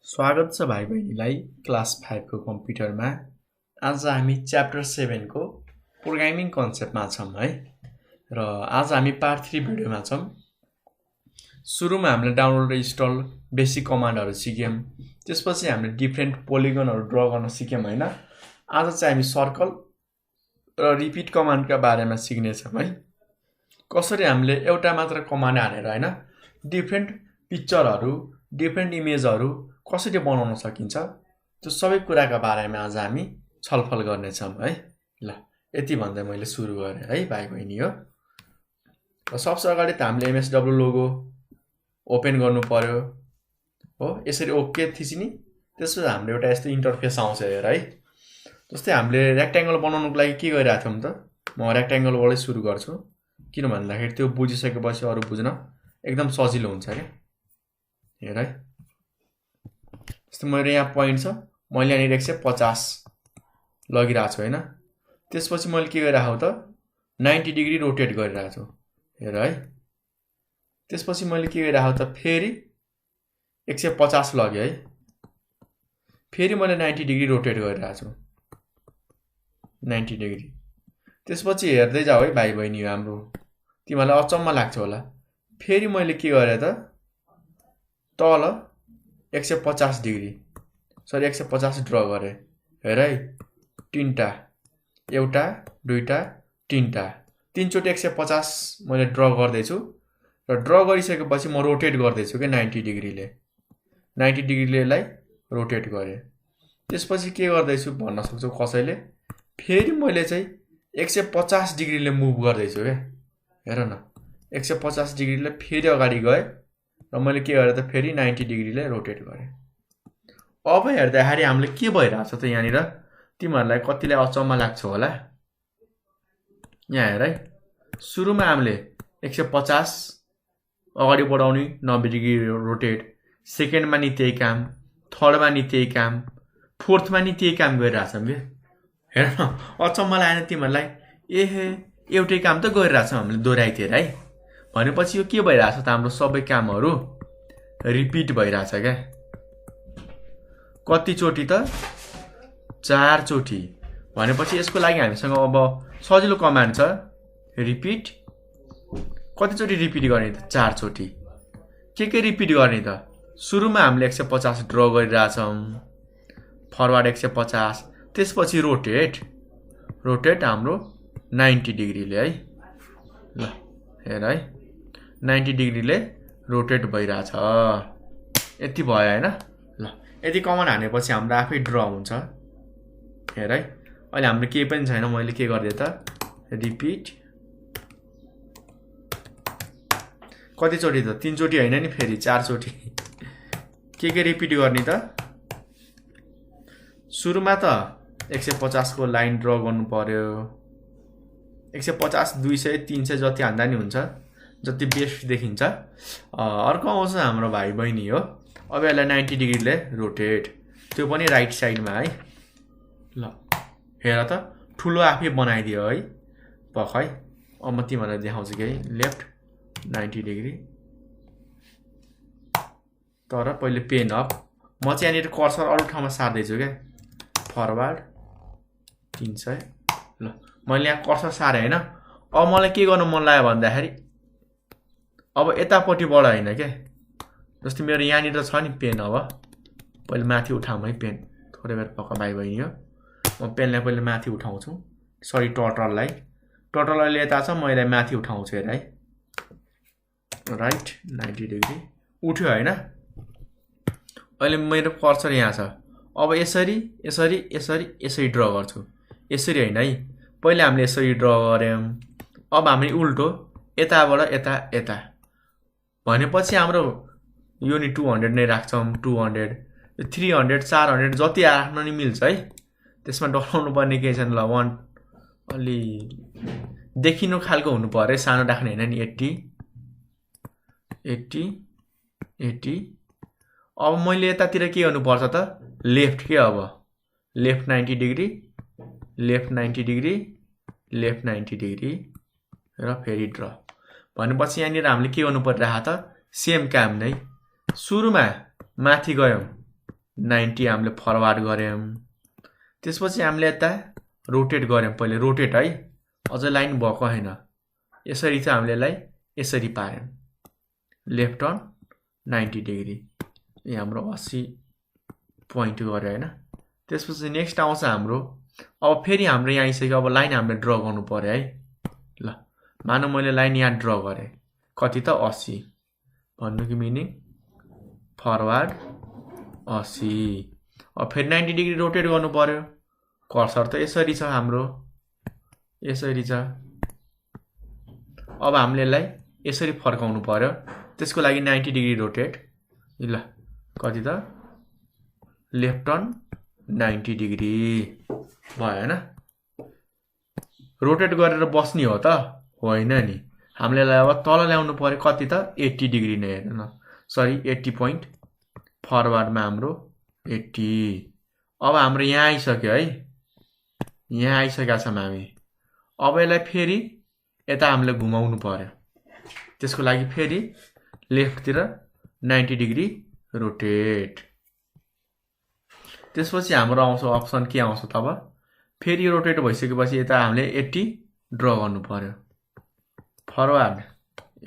स्वागत छ भाइ बहिनीलाई क्लास 5 को कम्प्युटरमा। आज हामी च्याप्टर 7 को प्रोग्रामिङ कन्सेप्टमा छौं है। र आज हामी पार्ट 3 भिडियोमा छौं। सुरुमा हामीले डाउनलोड र इन्स्टल बेसिक कमान्डहरु सिक्यौं। त्यसपछि हामीले डिफरेन्ट पोलिगनहरु ड्रा गर्न सिक्यौं हैन। आज चाहिँ हामी सर्कल र रिपिट कमान्डका बारेमा सिक्ने छौं है। कसरी हामीले एउटा मात्र कमान्ड हालेर हैन डिफरेन्ट पिक्चरहरु, डिफरेन्ट इमेजहरु कसरी बनाउन सकिन्छ त्यो सबै कुराका बारेमा आज हामी छलफल गर्ने छौं है। ल यति भन्दै मैले सुरु गरे है भाइ बहिनी हो। र सबसे अगाडि त हामीले एमएसडब्ल्यू लोगो ओपन गर्नु पर्यो हो। यसरी ओके थिच्ने, त्यसपछि हामीले एउटा यस्तो इन्टरफेस आउँछ हेर है। जस्तै हामीले रेक्टेंगल बनाउनको लागि के गरिरहेका थियौं त, म रेक्टेंगलबाटै सुरु गर्छु किन भन्दाखेरि त्यो बुझिसकेपछि अरु बुझ्न एकदम सजिलो हुन्छ के। हेर है, जस्तै मेरो यहाँ पोइन्ट छ, मैले यहाँनिर 150 लगिरहेको छु हैन। त्यसपछि मैले के गरिरहेको त 90 डिग्री रोटेट गरिरहेको छु हेर है। त्यसपछि मैले के गरिरहेको त फेरि 150 लगे है, फेरि मैले 90 डिग्री रोटेट गरिरहेको छु 90 डिग्री। त्यसपछि हेर्दै जाऊ है भाइ बहिनी हाम्रो, तिमीलाई अचम्म लाग्छ होला। फेरि मैले के गरे त तल 150 डिग्री सरी 150 ड्रा गरे हेर है। तीनटा, एउटा दुईटा तीनटा, तीनचोटी 150 मैले ड्रा गर्दै छु। र ड्रा गरिसकेपछि म रोटेट गर्दै छु के 90 डिग्रीले, 90 डिग्रीलेलाई रोटेट गरे। त्यसपछि के गर्दै छु भन्न सक्छौ कसैले, फेरि मैले चाहिँ 150 डिग्रीले मुभ गर्दै छु के। हेर न 150 डिग्रीले फेरि अगाडि गए र मैले के गरे त फेरि 90 डिग्रीले रोटेट गरे। अब हेर्दाखेरि हामीले के भइराछ त यहाँनिर तिमीहरुलाई कतिलाई अचम्म लाग्छ होला। यहाँ हेर है, सुरुमा हामीले 150 अगाडि बढाउने 90 डिग्री रोटेट, सेकेन्डमा नि त्यही काम, थर्डमा नि त्यही काम, फोर्थमा नि त्यही काम गरिराछौं के। हेर न अचम्म लागेन तिमीहरुलाई, एहे एउटै काम त गरिराछौं हामीले दोहोऱ्याइतिर है। भनेपछि यो के भइराछ त हाम्रो सबै कामहरु रिपिट भइराछ के। कति चोटी त 4 चोटी। भनेपछि यसको लागि हामीसँग अब सजिलो कमान्ड छ रिपिट। कति चोटी रिपिट गर्ने त 4 चोटी। के रिपिट गर्ने त, सुरुमा हामीले 150 ड्रा गरिराछौं, फरवर्ड 150, त्यसपछि रोटेट, रोटेट हाम्रो 90 डिग्रीले है। ल हेर है 90 डिग्रीले रोटेट भइराछ। यति भयो हैन। ल यति कमान्ड हानेपछि हाम्रो आफै ड्रा हुन्छ हेर है। अहिले हाम्रो केही पनि छैन, मैले के गर्दै त रिपिट कति चोटी त 3 चोटी हैन नि, फेरि 4 चोटी। के रिपिट गर्ने त, सुरुमा त 150 को लाइन ड्रा गर्नु पर्यो। 150 200 300 जति हान्दा नि हुन्छ, जति बेस्ट देखिन्छ। अर्को आउँछ हाम्रो भाइ बहिनी हो। अब यसलाई 90 डिग्रीले रोटेट, त्यो पनि राइट साइडमा है। ल हेर त ठुलो आफै बनाइदियो है पखै। अब म तिमीहरुलाई देखाउँछु के, लेफ्ट 90 डिग्री, तर पहिले पेन अप। म चाहिँ यहाँनिर कर्सर अरु ठाउँमा सार्दै छु के, फरवर्ड 300। ल मैले यहाँ कर्सर सारे हैन। अब मलाई के गर्न मन लाग्यो भन्दाखेरि अब यतापट्टिबाट हैन के, जस्तै मेरो यहाँनिर छ नि पेन। अब पहिले माथि उठाउँ है पेन, थोरै बेर पक्का भाइ बहिनी हो। म पेनलाई पहिले माथि उठाउँछु, सरी टर्टललाई, टर्टलले यता छ, म यसलाई माथि उठाउँछु हेर है। राइट 90 डिग्री उठ्यो हैन। अहिले मेरो कर्सर यहाँ छ। अब यसरी यसरी यसरी यसरी ड्रा गर्छु, यसरी हैन है। पहिले हामीले यसरी ड्रा गर्यौं, अब हामी उल्टो यताबाट यता यता। भनेपछि हाम्रो यो नि 200 नै राख्छौं, 200 300 400 जति राख्न नि मिल्छ है। त्यसमा डराउनु पर्ने केही छैन। ल 1 अलि देखिनु खालको हुनु पर्यो, सानो राख्ने हैन नि। 80 80 80। अब मैले यतातिर के गर्नु पर्छ त लेफ्ट के, अब left 90 degree, left 90 degree, left 90 degree र फेरि ड्रा। भनेपछि यहाँनिर हामीले के गर्नु परिरहेको त सेम काम नै। सुरुमा माथि गयौं 90 हामीले फरवार्ड गऱ्यौँ। त्यसपछि हामीले यता रोटेट गऱ्यौँ। पहिले रोटेट है, अझै लाइन भएको होइन। यसरी चाहिँ हामीले यसलाई यसरी पार्यौँ, लेफ्ट टर्न 90 डिग्री। यहाँ हाम्रो 80 पोइन्ट गऱ्यो होइन। त्यसपछि नेक्स्ट आउँछ हाम्रो, अब फेरि हाम्रो यहाँ आइसक्यो। अब लाइन हामीले ड्र गर्नु पर्यो है। ल मानौँ मैले लाइन यहाँ ड्र गरेँ, कति त 80, भन्नुको मिनिङ फरवार्ड 80। अब फेरि 90 डिग्री रोटेट गर्नु पर्यो। कर्सर त यसरी छ हाम्रो, यसरी छ। अब हामीले यसलाई यसरी फर्काउनु पर्यो। त्यसको लागि 90 डिग्री रोटेट, ल कति त लेफ्ट टर्न 90 डिग्री भयो होइन। रोटेट गरेर बस्ने हो त होइन नि, हामीले अब तल ल्याउनु पर्यो। कति त 80 डिग्री नै, हेर्नु न, सरी 80 पोइन्ट फरवार्डमा हाम्रो 80। अब हाम्रो यहाँ आइसक्यो है, यहाँ आइसकेका छौँ हामी। अब यसलाई फेरि यता हामीले घुमाउनु पर्यो। त्यसको लागि फेरि लेफ्टतिर 90 डिग्री रोटेट। त्यसपछि हाम्रो आउँछ अप्सन के आउँछ तब, फेरि रोटेट भइसकेपछि यता हामीले 80 ड्र गर्नु पर्यो। फरवार्ड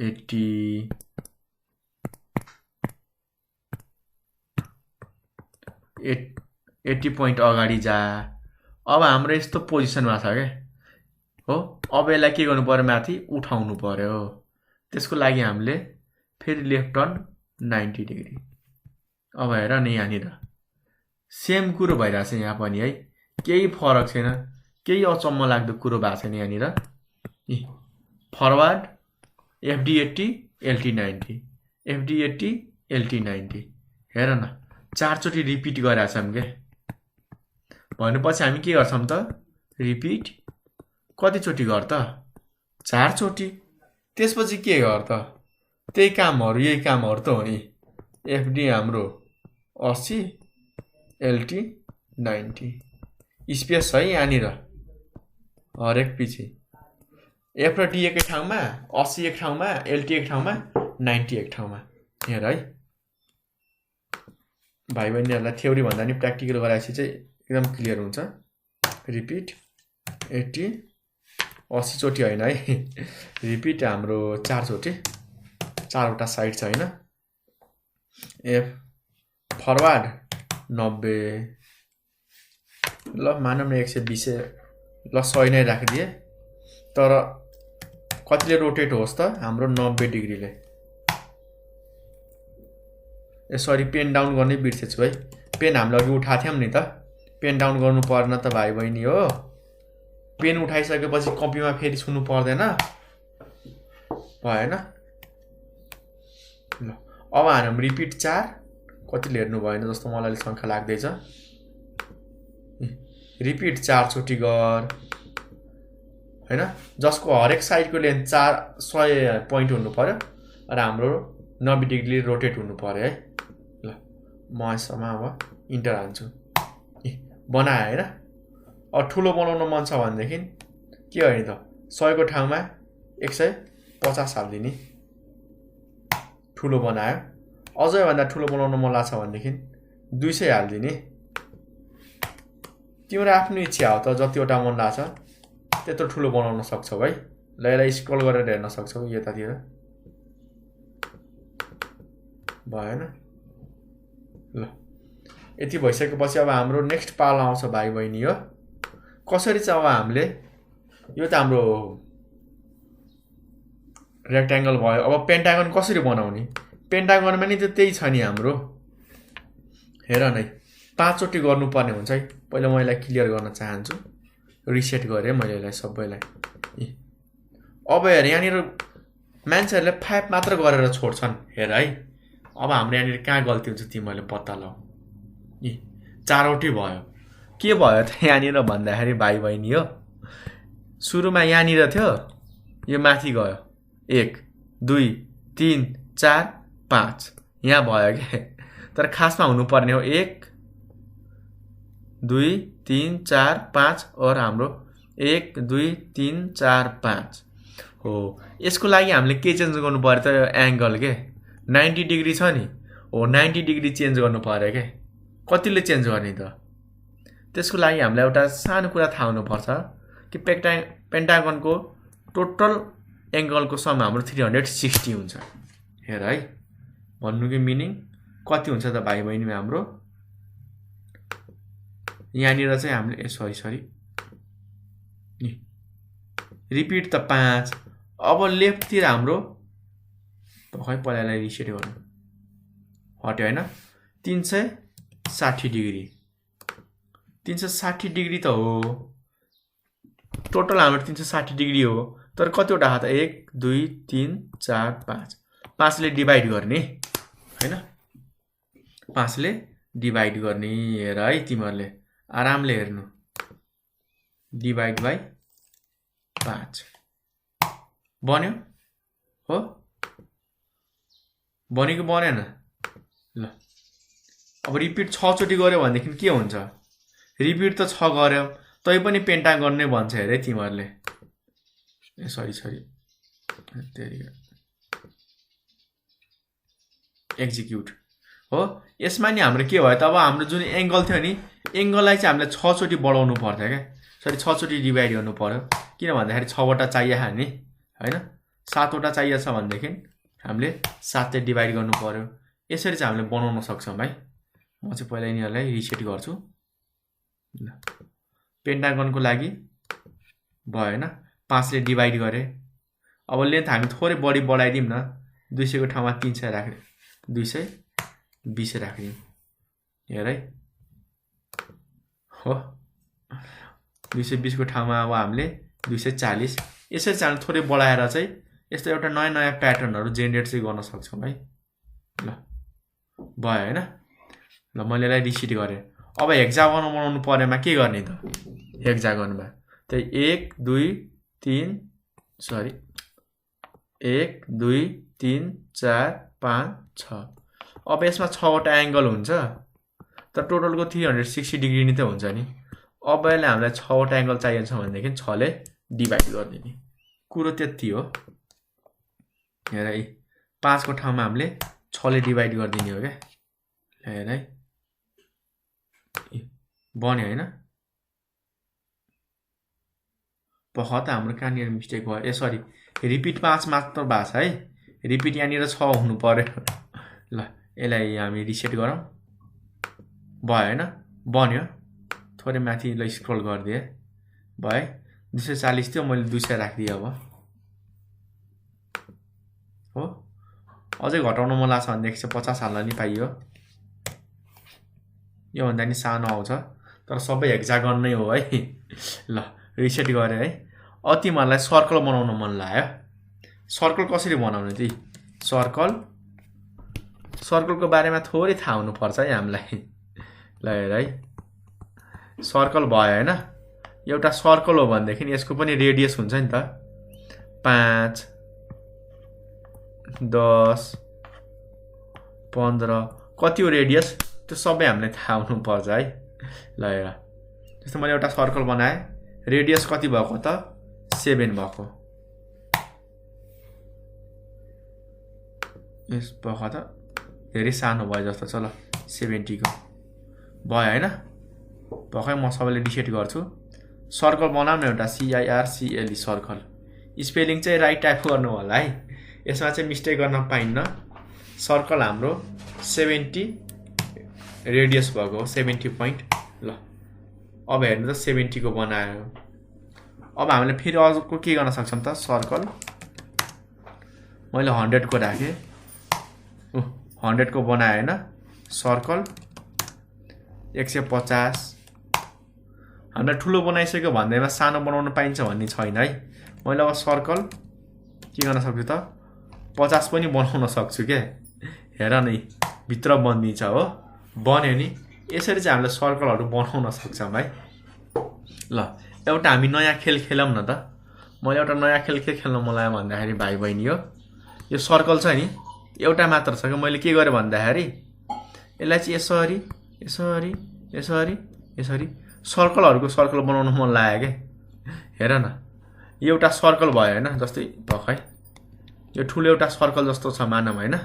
80, एट्टी पोइन्ट अगाडि जा। अब हाम्रो यस्तो पोजिसनमा छ क्या हो। अब यसलाई के गर्नु पर्यो, माथि उठाउनु पर्यो। त्यसको लागि हामीले फेरि लेफ्ट टर्न 90 डिग्री। अब हेर नि, यहाँनिर सेम कुरो भइरहेछ यहाँ पनि है, केही फरक छैन, केही अचम्म लाग्दो कुरो भएको छैन यहाँनिर। Forward FD 80 LT 90, FD 80 LT 90, हेर न 4 चोटि रिपिट गरेछौँ के। भनेपछि हामी के गर्छौँ त, रिपिट कतिचोटि गर त, 4 चोटि। त्यसपछि के गर त, त्यही कामहरू, यही कामहरू त हो नि। FD हाम्रो 80 LT 90, स्पेस है यहाँनिर हरेक पछि। F र D एकै ठाउँमा, 80 एक ठाउँमा, LT एक ठाउँमा, 90 एक ठाउँमा। हेर है भाइ बहिनीहरूलाई थ्योरी भन्दा नि प्र्याक्टिकल गराएपछि चाहिँ एकदम क्लियर हुन्छ। रिपिट 80, 80 चोटि होइन है, रिपिट हाम्रो 4 चोटि, 4वटा साइड छ होइन। F फरवार्ड 90, ल मानौँ न 120, ल 100 नै राखिदिए। तर कतिले रोटेट होस् त हाम्रो 90 डिग्रीले। सरी, पेन डाउन गर्नै बिर्सेछु है। पेन हामीले अघि उठाएको थियौँ नि त, पेन डाउन गर्नु पर्न त भाइ बहिनी हो। पेन उठाइसकेपछि कपीमा फेरि छुनु पर्दैन, भएन। ल अब हामी रिपिट 4, कतिले हेर्नु भएन जस्तो मलाई सङ्ख्या लाग्दैछ। रिपिट 4 चोटि गर होइन, जसको हरेक साइडको लेन्थ 100 पोइन्ट हुनु पर्यो र हाम्रो 90 डिग्री रोटेट हुनु पर्यो है। ल म यसमा अब इन्टर हाल्छु, बनाएँ होइन। अब ठुलो बनाउन मन छ भनेदेखि के गर्ने त, 100 को ठाउँमा 150 हालिदिने, ठुलो बनायो। अझै भन्दा ठुलो बनाउन मन लाग्छ भनेदेखि 200 हालिदिने। तिम्रो आफ्नो इच्छा हो त, जतिवटा मन लाग्छ त्यत्रो ठुलो बनाउन सक्छौ है। ल यसलाई स्क्रल गरेर हेर्न सक्छौ यतातिर, भएन। ल यति भइसकेपछि अब हाम्रो नेक्स्ट पालो आउँछ भाइ बहिनी हो। कसरी चाहिँ अब हामीले, यो त हाम्रो रेक्ट्याङ्गल भयो। अब पेन्टागन कसरी बनाउने, पेन्टागनमा नि त त्यही छ नि हाम्रो। हेर नै 5 चोटि गर्नुपर्ने हुन्छ है। पहिला म यसलाई क्लियर गर्न चाहन्छु, रिसेट गरेँ मैले यसलाई सबैलाई। अब हेर यहाँनिर मान्छेहरूले 5 मात्र गरेर छोड्छन्, हेर है। अब हाम्रो यहाँनिर कहाँ गल्ती हुन्छ तिमीहरूले पत्ता लगाऊ। 4वटै भयो। के भयो त यहाँनिर भन्दाखेरि भाइ बहिनी हो, सुरुमा यहाँनिर थियो, यो माथि गयो 1 2 3 4 5, यहाँ भयो क्या। तर खासमा हुनुपर्ने हो 1 2 3 4 5 और हाम्रो 1 2 3 4 5 हो। यसको लागि हामीले के चेन्ज गर्नु पर्यो त, एङ्गल के 90 डिग्री छ नि हो, 90 डिग्री चेन्ज गर्नु पर्यो क्या। कतिले चेन्ज गर्ने त? त्यसको लागि हामीलाई एउटा सानो कुरा थाहा हुनुपर्छ कि पेन्टागनको टोटल एङ्गलको सम हाम्रो 360 हुन्छ। हेर है, भन्नुको मिनिङ कति हुन्छ त भाइ बहिनी हाम्रो? यहाँनिर चाहिँ हामीले सरी रिपिट त 5। अब लेफ्टतिर हाम्रो खै पहिलालाई रिसेट गर्नु हट्यो होइन, 360 डिग्री। 360 डिग्री त हो, टोटल हाम्रो 360 डिग्री हो, तर कतिवटा हात? 1 2 3 4 5। 5 ले डिभाइड गर्ने होइन, 5 ले डिभाइड गर्ने। हेर है, तिमीहरूले आरामले हेर्नु, डिभाइड बाई 5 बन्यो हो, बनेको बनेन? ल अब रिपिट 6 चोटि गऱ्यो भनेदेखि के हुन्छ? रिपिट त 6 गऱ्यो, तै पनि पेन्टागन नै भन्छ। हेरे तिमीहरूले सरी एक्जिक्युट हो। यसमा नि हाम्रो के भयो त? अब हाम्रो जुन एङ्गल थियो नि, एङ्गललाई चाहिँ हामीले 6 चोटि बढाउनु पर्थ्यो क्या, सरी 6 चोटि डिभाइड गर्नु पर्यो। किन भन्दाखेरि 6 वटा चाहिएको नि होइन, 7 वटा चाहिएको छ भनेदेखि हामीले 7 ले डिभाइड गर्नु पर्यो। यसरी चाहिँ हामीले बनाउन सक्छौँ है। म चाहिँ पहिला यिनीहरूलाई रिसेट गर्छु। ल पेन्टागनको लागि भयो होइन, 5 ले डिभाइड गरे। अब लेन्थ हामी थोरै बढी बढाइदिउँ न, 200 को ठाउँमा 300 राख्ने, 220 राख्ने। हेर है हो, 220 को ठाउँमा अब हामीले 240। यसरी चाहिँ हामी थोरै बढाएर चाहिँ यस्तो एउटा नयाँ प्याटर्नहरू जेनेरेट चाहिँ गर्न सक्छौँ है। ल भयो होइन। ल मैले यसलाई रिसिट गरेँ। अब हेक्सागन बनाउनु परेमा के गर्ने त? हेक्सागनमा त्यही 1 2 3 4 5 6। अब यसमा 6 वटा एङ्गल हुन्छ, तर टोटलको 360 डिग्री नै त हुन्छ नि। अब यसलाई हामीलाई 6 वटा एङ्गल चाहिएको छ भनेदेखि 6 ले डिभाइड गरिदिने, कुरो त्यति हो। हेर है, 5 को ठाउँमा हामीले 6 ले डिभाइड गरिदिने हो क्या। हेर है, बन्यो होइन। पख त हाम्रो कहाँनिर मिस्टेक भयो? सरी, रिपिट 5 मात्र भएको छ है, रिपिट यहाँनिर 6 हुनु पर्यो। ल यसलाई हामी रिसेट गरौँ। भयो होइन, बन्यो। थोरै माथि ल स्क्रोल गरिदिएँ, भयो। 240 थियो, मैले 200 राखिदिएँ। अब हो, अझै घटाउन मन लाग्छ भनेदेखि चाहिँ 50 हाल्न नि पाइयो। योभन्दा नि सानो आउँछ, तर सबै हेक्सागन नै हो है। ल रिसेट गरेँ है। तिमीहरूलाई सर्कल बनाउन मन लाग्यो। सर्कल कसरी बनाउने ती? सर्कलको बारेमा थोरै थाहा हुनुपर्छ है हामीलाई। ल हेर है, सर्कल भयो होइन। एउटा सर्कल हो भनेदेखि यसको पनि रेडियस हुन्छ नि त, 5 10 15 कति हो रेडियस, त्यो सबै हामीले थाहा हुनुपर्छ है। ल हेर, जस्तो मैले एउटा सर्कल बनाएँ, रेडियस कति भएको त? 7 भएको। यस पख त धेरै सानो भयो जस्तो छ। ल 70 को भयो होइन। भर्खर म सबैले रिसेट गर्छु। सर्कल बनाउन एउटा CIRCLE सर्कल। स्पेलिङ चाहिँ राइट टाइप गर्नु होला है, यसमा चाहिँ मिस्टेक गर्न पाइन्न। सर्कल हाम्रो 70 रेडियस भएको 70 पोइन्ट। ल अब हेर्नु त 70 को बनायो। अब हामीले फेरि अर्को के गर्न सक्छौँ त? सर्कल मैले 100 को राखेँ, 100 को बनाएँ होइन। सर्कल 150। हामीलाई ठुलो बनाइसक्यो भन्दैमा सानो बनाउन पाइन्छ भन्ने छैन है। मैले अब सर्कल के गर्न सक्छु त? 50 पनि बनाउन सक्छु क्या। हेर नै, भित्र बनिन्छ हो, बन्यो नि। यसरी चाहिँ हामीले सर्कलहरू बनाउन सक्छौँ है। ल एउटा हामी नयाँ खेल खेलौँ न त। मैले एउटा नयाँ खेल के खेल्न मन लाग्यो भन्दाखेरि भाइ बहिनी हो, यो सर्कल छ नि एउटा मात्र छ कि। मैले के गरेँ भन्दाखेरि यसलाई चाहिँ यसरी यसरी यसरी यसरी सर्कलहरूको सर्कल बनाउन मन लाग्यो क्या। हेर न, यो एउटा सर्कल भयो होइन, जस्तै भर्खै यो ठुलो एउटा सर्कल जस्तो छ मानौँ होइन।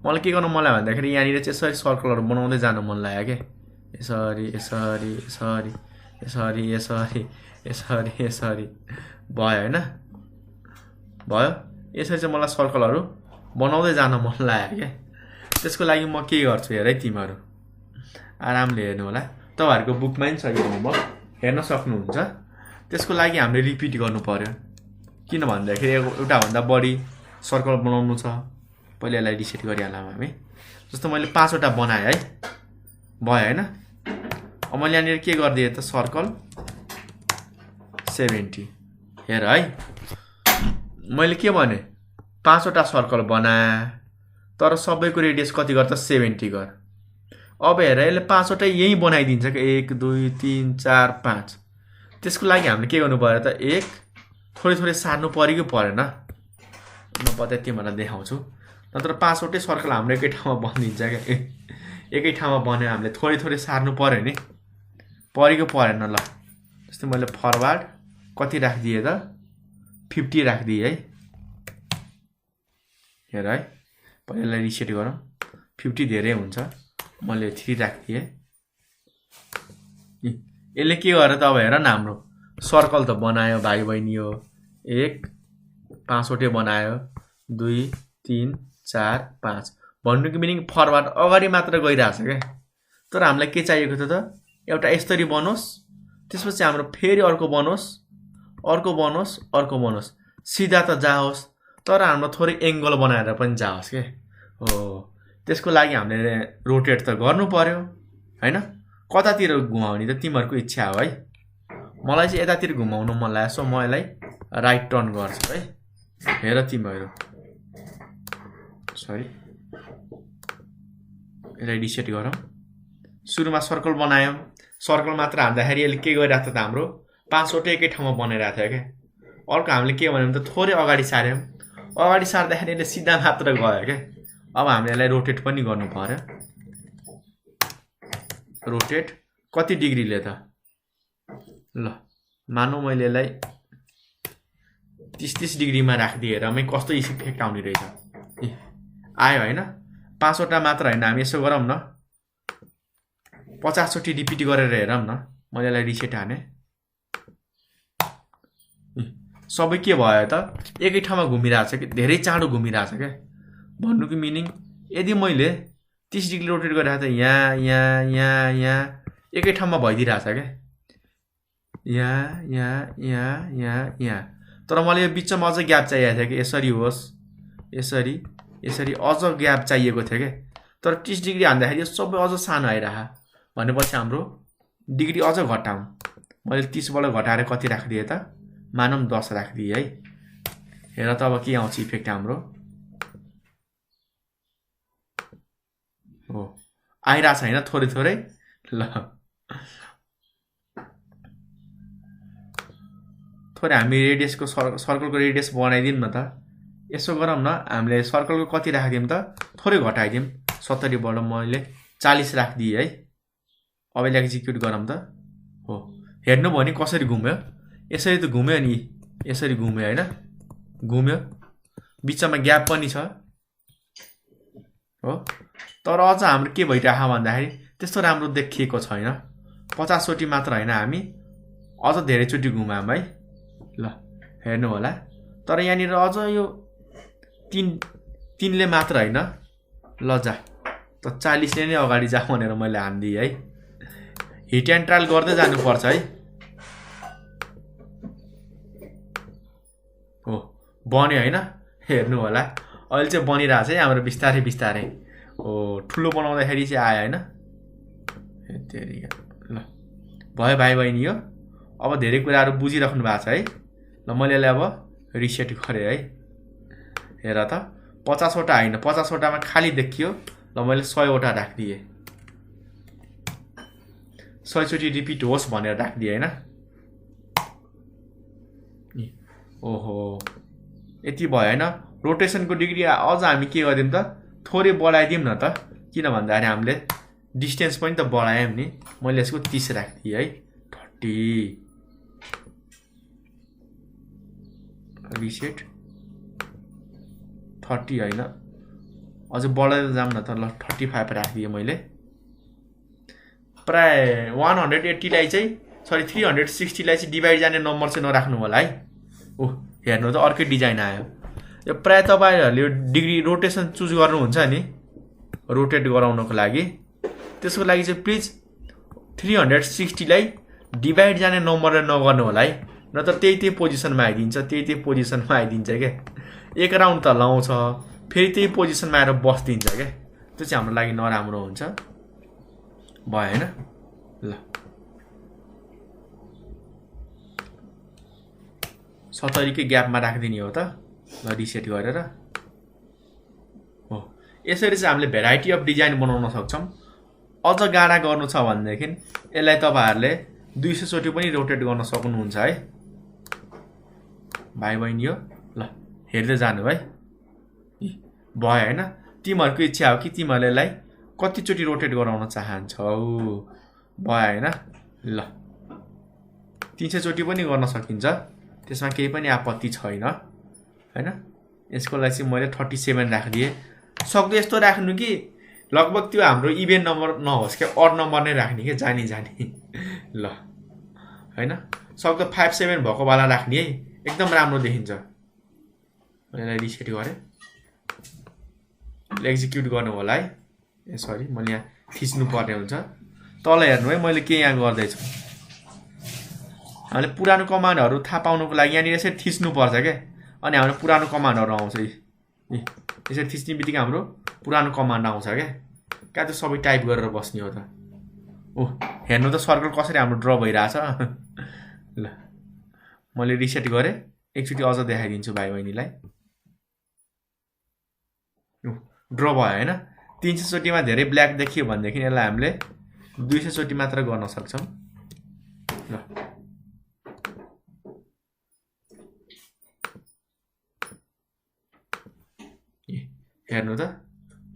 मलाई के गर्नु मन लाग्यो भन्दाखेरि यहाँनिर चाहिँ यसरी सर्कलहरू बनाउँदै जानु मन लाग्यो क्या यसरी यसरी यसरी यसरी यसरी यसरी यसरी भयो होइन भयो यसरी चाहिँ मलाई सर्कलहरू बनाउँदै जान मन लाग्यो क्या त्यसको लागि म के गर्छु हेर है तिमीहरू आरामले हेर्नु होला तपाईँहरूको बुकमा पनि छ यो होमवर्क हेर्न सक्नुहुन्छ त्यसको लागि हामीले रिपिट गर्नु पर्यो किन भन्दाखेरि एउटाभन्दा बढी सर्कल बनाउनु छ पहिले यसलाई रिसेट गरिहालौँ हामी जस्तो मैले 5 वटा बनाएँ है भयो होइन अब मैले यहाँनिर के गरिदिएँ त सर्कल 70 हेर है मैले के भने 5 वटा सर्कल बनाएँ तर सबैको रेडियस कति गर त 70 गर अब हेर यसले 5 वटा यही बनाइदिन्छ कि 1 2 3 4 5 त्यसको लागि हामीले के गर्नु पर्यो त 1 थोरै थोरै सार्नु पर्यो कि परेन म पत्ता तिमीहरूलाई देखाउँछु नत्र 5 वटै सर्कल हाम्रो एकै ठाउँमा बनिन्छ क्या एकै ठाउँमा बन्यो हामीले थोरै थोरै सार्नु पर्यो नि परेको परेन ल जस्तै मैले फरवार्ड कति राखिदिएँ त 50 राखिदिएँ है हेर है पहिला रिसेट गरौँ 50 धेरै हुन्छ मैले 3 राखिदिएँ यसले के गरेर त अब हेर न हाम्रो सर्कल त बनायो भाइ बहिनी हो 1 5 वटै बनायो 2 3 4 5 भन्नुको मिनिङ फरवार्ड अगाडि मात्र गइरहेछ क्या तर हामीलाई के चाहिएको थियो त एउटा यसरी बनोस् त्यसपछि हाम्रो फेरि अर्को बनोस् अर्को बनोस् अर्को बनोस् सिधा त जाओस् तर हाम्रो थोरै एङ्गल बनाएर पनि जाओस् के हो त्यसको लागि हामीले रोटेट त गर्नु पर्यो हैन कतातिर घुमाउने त तिमीहरूको इच्छा हो है मलाई चाहिँ यतातिर घुमाउनु मन लाग्यो सो म यसलाई राइट टर्न गर्छु है हेर तिमीहरू सरी यसलाई रिसेट गरौँ सुरुमा सर्कल बनायौँ सर्कल मात्र हान्दाखेरि यसले के गरिरहेको थियो त हाम्रो 5 वटा एकै ठाउँमा बनाइरहेको थियो क्या अर्को हामीले के भन्यौँ त थोरै अगाडि सार्यौँ अगाडि सार्दाखेरि यसले सिधा मात्र गयो क्या अब हामीले यसलाई रोटेट पनि गर्नु पर्यो रोटेट कति डिग्रीले त ल मानौ मैले यसलाई 30 डिग्रीमा राखिदिएर मै कस्तो इफेक्ट आउने रहेछ आयो होइन 5 वटा मात्र होइन हामी यसो गरौँ न 50 चोटि रिपिट गरेर हेरौँ न मैले यसलाई रिसेट हाने सबै के भयो त एकै ठाउँमा घुमिरहेछ कि धेरै चाँडो घुमिरहेछ क्या भन्नुको मिनिङ यदि मैले 30 डिग्री रोटेट गरेर त यहाँ यहाँ यहाँ यहाँ एकै ठाउँमा भइदिरहेछ क्या यहाँ यहाँ यहाँ यहाँ यहाँ तर मलाई यो बिचमा अझ ग्याप चाहिएको थियो कि यसरी होस् यसरी यसरी अझ ग्याप चाहिएको थियो क्या तर 30 डिग्री हान्दाखेरि यो सबै अझ सानो आइरह भनेपछि हाम्रो डिग्री अझ घटाउँ मैले 30 बाट घटाएर कति राखिदिएँ त मानौँ 10 राखिदिएँ है हेर त अब के आउँछ इफेक्ट हाम्रो हो आइरहेछ होइन थोरै थोरै ल थोरै हामी रेडियसको सर्कलको रेडियस बनाइदिउँ न त यसो गरौँ न हामीले सर्कलको कति राखिदिउँ त थोरै घटाइदिउँ 70 बाट मैले 40 राखिदिएँ है अब यसलाई एक्जिक्युट गरौँ त हो हेर्नु भयो नि कसरी घुम्यो यसरी त घुम्यो नि यसरी घुम्यो होइन घुम्यो बिचमा ग्याप पनि छ हो तर अझ हाम्रो के भइरह भन्दाखेरि त्यस्तो राम्रो देखिएको छैन 50 चोटि मात्र होइन हामी अझ धेरै चोटि घुमायौँ है ल हेर्नु होला तर यहाँनिर अझ यो 3 ले मात्र होइन ल जा त 40 ले नै अगाडि जा भनेर मैले हान्दिएँ है हिट एन्ड ट्रायल गर्दै जानुपर्छ है हो बन्यो होइन हेर्नु होला अहिले चाहिँ बनिरहेछ है हाम्रो बिस्तारै बिस्तारै हो ठुलो बनाउँदाखेरि चाहिँ आयो होइन ल भयो भाइ बहिनी हो अब धेरै कुराहरू बुझिराख्नु भएको छ है ल मैले यसलाई अब रिसेट गरेँ है हेर त 50 वटा होइन 50 वटामा खाली देखियो ल मैले 100 वटा राखिदिएँ 100 चोटि रिपिट होस् भनेर राखिदिएँ होइन ओहो यति भयो होइन रोटेसनको डिग्री अझ हामी के गरिदिउँ त थोरै बढाइदिउँ न त किन भन्दाखेरि हामीले डिस्टेन्स पनि त बढायौँ नि मैले यसको 30 राखिदिएँ है 30 रिसेट 30 होइन अझ बढाएर जाम न त ल 35 राखिदिएँ मैले प्राय 180 लाई चाहिँ सरी 360 लाई चाहिँ डिभाइड जाने नम्बर चाहिँ नराख्नु होला है ओह हेर्नु त अर्कै डिजाइन आयो यो प्राय तपाईहरुले डिग्री रोटेसन चुज गर्नुहुन्छ नि रोटेट गराउनको लागि त्यसको लागि चाहिँ प्लिज 360 लाई डिभाइड जाने नम्बरले नगर्नु होला है नत्र त्यही पोजिसनमा आइदिन्छ त्यही पोजिसनमा आइदिन्छ के एक राउन्ड त लाउँछ फेरि त्यही पोजिसनमा आएर बस्दिन्छ के त्यो चाहिँ हाम्रो लागि नराम्रो हुन्छ भयो हैन ल 70 कै ग्यापमा राख्दिने हो त ल रिसेट गरेर हो यसरी चाहिँ हामीले भेराइटी अफ डिजाइन बनाउन सक्छौं अझ गाडा गर्नु छ भनेदेखि यसलाई तपाईहरुले 200 चोटी पनि रोटेट गर्न सक्नुहुन्छ है भाइ बहिनी हो ल हेर्दै जानु है भयो हैन तिमीहरुको इच्छा हो कि तिमीहरुले यसलाई कति चोटी रोटेट गराउन चाहन्छौ भयो हैन ल 300 चोटी पनि गर्न सकिन्छ त्यसमा केही पनि आपत्ति छैन हैन यसको लागि चाहिँ मैले 37 राखिदिए सक्दो यस्तो राख्नु कि लगभग त्यो हाम्रो इभेन नम्बर नहोस् के अड नम्बर नै राख्ने के जानी ल हैन सक्दो 57 भएको वाला राख्ने है एकदम राम्रो देखिन्छ मैले रिसेट गरे एक्जिक्युट गर्नु होला है ए सरी मैले यहाँ थिच्नु पर्ने हुन्छ तल हेर्नु है मैले के यहाँ गर्दै छु हामीले पुरानो कमान्डहरु थाहा पाउनको लागि यहाँ यसरी थिच्नु पर्छ के अनि हाम्रो पुरानो कमान्डहरु आउँछ यसरी थिच्ने बित्तिकै हाम्रो पुरानो कमान्ड आउँछ के का त सबै टाइप गरेर बस्ने हो त ओ हेर्नु त सर्कल कसरी हाम्रो ड्र भइराछ ल मैले रिसेट गरे एकचोटी अझ देखाइदिन्छु भाइ बहिनीलाई ड्र भयो हैन 300 चोटीमा धेरै ब्ल्याक देखियो भनेदेखि यसलाई हामीले 200 चोटी मात्र गर्न सक्छौं ल हेर्नु त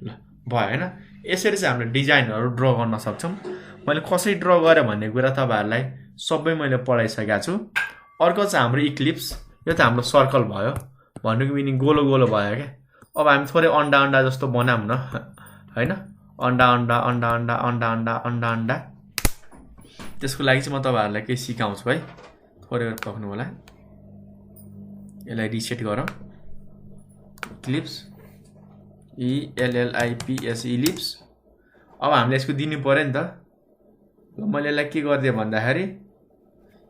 ल भयो हैन यसरी चाहिँ हामीले डिजाइनहरु ड्र गर्न सक्छौं मैले कसरी ड्र गरे भन्ने कुरा तपाईहरुलाई सबै मैले पढाइसकेको छु अर्को चाहिँ हाम्रो इक्लिप्स यो त हाम्रो सर्कल भयो भन्नुको मिनिङ गोलो गोलो भयो के अब हामी थोरै अंडा अंडा जस्तो बनाम न हैन अंडा अंडा अंडा अंडा अंडा अंडा अंडा अंडा त्यसको लागि चाहिँ म तपाईहरुलाई के सिकाउँछु है थोरै पक्नु होला यसलाई रिसेट गरौँ इक्लिप्स ELLIPS इलिप्स अब हामीले यसको दिनु पर्यो नि त ल मैले यसलाई के गर्दिए भन्दाखेरि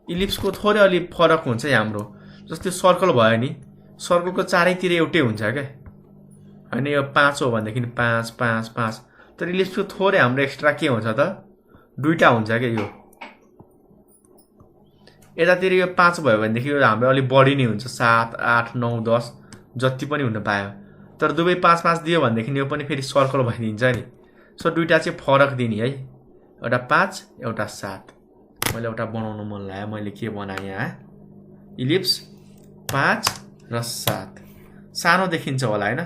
इलिप्सको थोरै अलि फरक हुन्छ हाम्रो जस्तै सर्कल भयो नि सर्कलको चारैतिर एउटै हुन्छ के हैन यो 5 हो भनेदेखि 5 5 5 तर इलिप्सको थोरै हाम्रो एक्स्ट्रा के हुन्छ त दुईटा हुन्छ के यो यतातिर यो 5 भयो भनेदेखि यो हाम्रो अलि बढी नै हुन्छ 7 8 9 10 जति पनि हुन पायो तर दुवै 5 5 दियो भनेदेखि यो पनि फेरि सर्कल भइदिन्छ नि सो दुईटा चाहिँ फरक दिने है एउटा 5 एउटा 7 मैले एउटा बनाउन मन लाग्यो मैले के बनाए यहाँ इलिप्स 5 र 7 सानो देखिन्छ होला हैन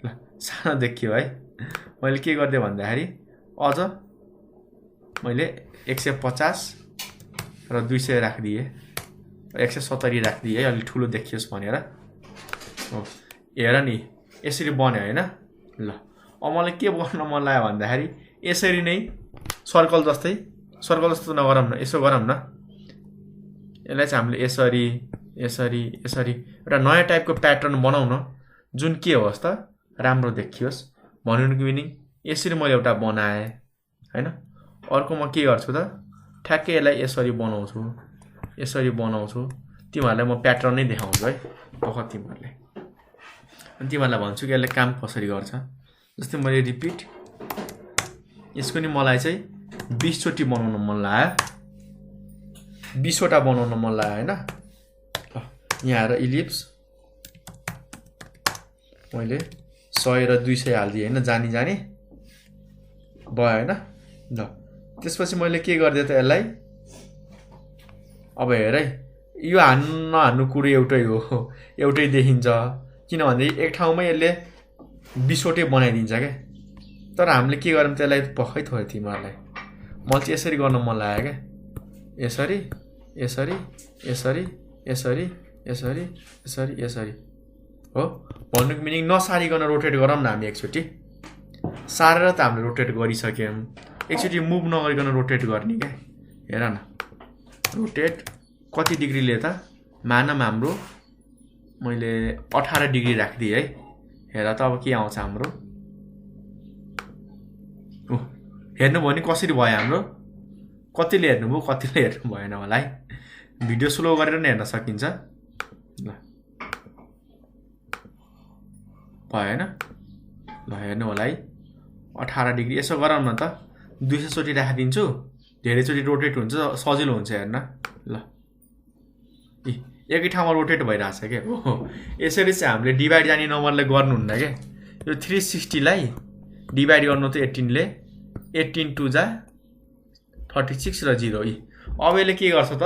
ल सानो देखियो है मैले के गर्दै भन्दाखेरि अझ मैले 150 र 200 राखिदिए 170 राखिदिए अलि ठुलो देखियोस् भनेर हो हेर नि यसरी बन्यो हैन ल अब मलाई के गर्न मन लाग्यो भन्दाखेरि यसरी नै सर्कल जस्तो नगरौँ न यसो गरौँ न यसलाई चाहिँ हामीले यसरी यसरी यसरी एउटा नयाँ टाइपको प्याटर्न बनाउँ न जुन के होस् त राम्रो देखियोस् भन्नुको मिनिङ यसरी मैले एउटा बनाए हैन अर्को म के गर्छु त ठ्याक्कै यसलाई यसरी बनाउँछु तिमीहरुलाई म प्याटर्न नै देखाउँछु है बहुत तिमीहरुले अनि तिमीहरुलाई भन्छु कि यसले काम कसरी गर्छ जस्तै मैले रिपिट यसको नि मलाई चाहिँ 20 चोटी बनाउन मन लाग्यो 20 वटा बनाउन मन लाग्यो हैन यहाँ आएर इलिप्स मैले 100 र 200 हाल्दिए हैन जानी भयो हैन ल त्यसपछि मैले के गर्दै त यसलाई अब हेर है यो हान्नु कुरो एउटै हो एउटै देखिन्छ किनभने एक ठाउँमै यसले 20 वटै बनाइदिन्छ के तर हामीले के गर्यौं त्यसलाई पक्कै थोरै तिमीहरुलाई मलाई चाहिँ यसरी गर्न मन लाग्यो के यसरी यसरी यसरी यसरी यसरी यसरी यसरी हो हो भन्नुको मिनिङ नसारिकन रोटेट गरौँ न हामी एकचोटि सारेर त हामीले रोटेट गरिसक्यौँ एकचोटि मुभ नगरिकन रोटेट गर्ने क्या हेर न रोटेट कति डिग्रीले त मानम हाम्रो मैले 18 डिग्री राखिदिएँ है हेर त अब के आउँछ हाम्रो हेर्नुभयो नि कसरी भयो हाम्रो कतिले हेर्नुभयो कतिले हेर्नु भएन होला है भिडियो स्लो गरेर नै हेर्न सकिन्छ ल भएन ल हेर्नु होला है 18 डिग्री यसो गरौँ न त 200 चोटि राखिदिन्छु धेरैचोटि रोटेट हुन्छ सजिलो हुन्छ हेर्न ल एकै ठाउँमा रोटेट भइरहेछ क्या हो यसरी चाहिँ हामीले डिभाइड जाने नम्बरले गर्नुहुन्न क्या यो 360 लाई डिभाइड गर्नु त 18 ले 18 2 जा 36 र 0 अब यसले के गर्छ त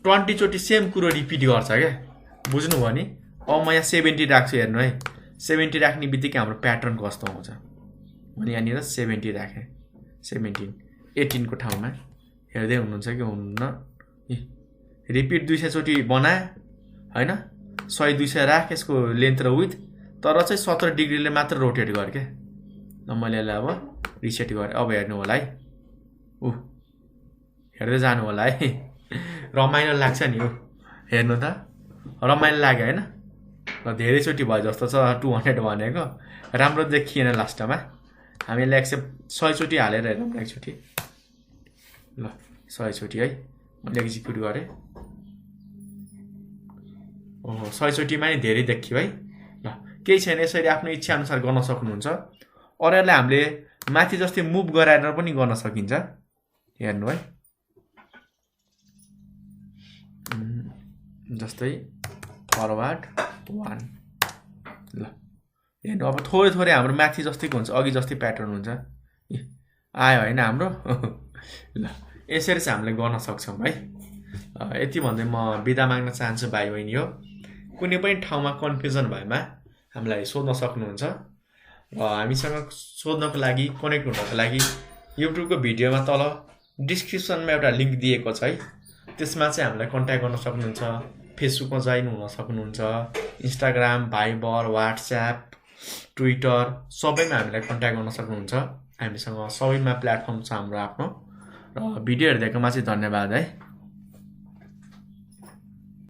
20 चोटि सेम कुरो रिपिट गर्छ क्या बुझ्नुभयो नि अब म यहाँ 70 राख्छु हेर्नु है 70 राख्ने बित्तिकै हाम्रो प्याटर्न कस्तो आउँछ भने यहाँनिर 70 राखेँ 17 18 को ठाउँमा हेर्दै हुनुहुन्छ कि हुनुहुन्न रिपिट 200 चोटि बनाए हैन 100 200 राख यसको लेन्थ र विड्थ तर चाहिँ 17 डिग्रीले मात्र रोटेट गर के ल मैले यसलाई अब रिसेट गरेँ अब हेर्नु होला है हेर्दै जानु होला है रमाइलो लाग्छ नि हो हेर्नु त रमाइलो लाग्यो हैन ल धेरैचोटि भयो जस्तो छ 200 भनेको राम्रो देखिएन लास्टमा हामीले 100 चोटि हालेर हेरौँ एकचोटि ल 100 चोटि है मैले एक्जिक्युट गरेँ ओहो 100 चोटिमा नि धेरै देखियो है ल केही छैन यसरी आफ्नो इच्छा अनुसार गर्न सक्नुहुन्छ अरूलाई हामीले माथि जस्तै मुभ गराएर पनि गर्न सकिन्छ हेर्नु है जस्तै फरवार्ड 1 ल हेर्नु अब थोरै थोरै हाम्रो माथि जस्तैको हुन्छ अघि जस्तै प्याटर्न हुन्छ आयो हैन हाम्रो ल यसरी चाहिँ हामीले गर्न सक्छौं है यति भन्दै म बिदा माग्न चाहन्छु भाइ बहिनी हो कुनै पनि ठाउँमा कन्फ्युजन भएमा हामीलाई सोध्न सक्नुहुन्छ र हामीसँग सोध्नको लागि कनेक्ट हुनको लागि युट्युबको भिडियोमा तल डिस्क्रिप्सनमा एउटा लिंक दिएको छ है त्यसमा चाहिँ हामीलाई कन्ट्याक्ट गर्न सक्नुहुन्छ फेसबुकमा जोइन हुन सक्नुहुन्छ इन्स्टाग्राम भाइबर व्हाट्सएप ट्विटर सबैमा हामीलाई कन्ट्याक्ट गर्न सक्नुहुन्छ हामीसँग सबैमा प्लेटफर्म छ हाम्रो आफ्नो र भिडियो हेर्दैकोमा चाहिँ धन्यवाद है।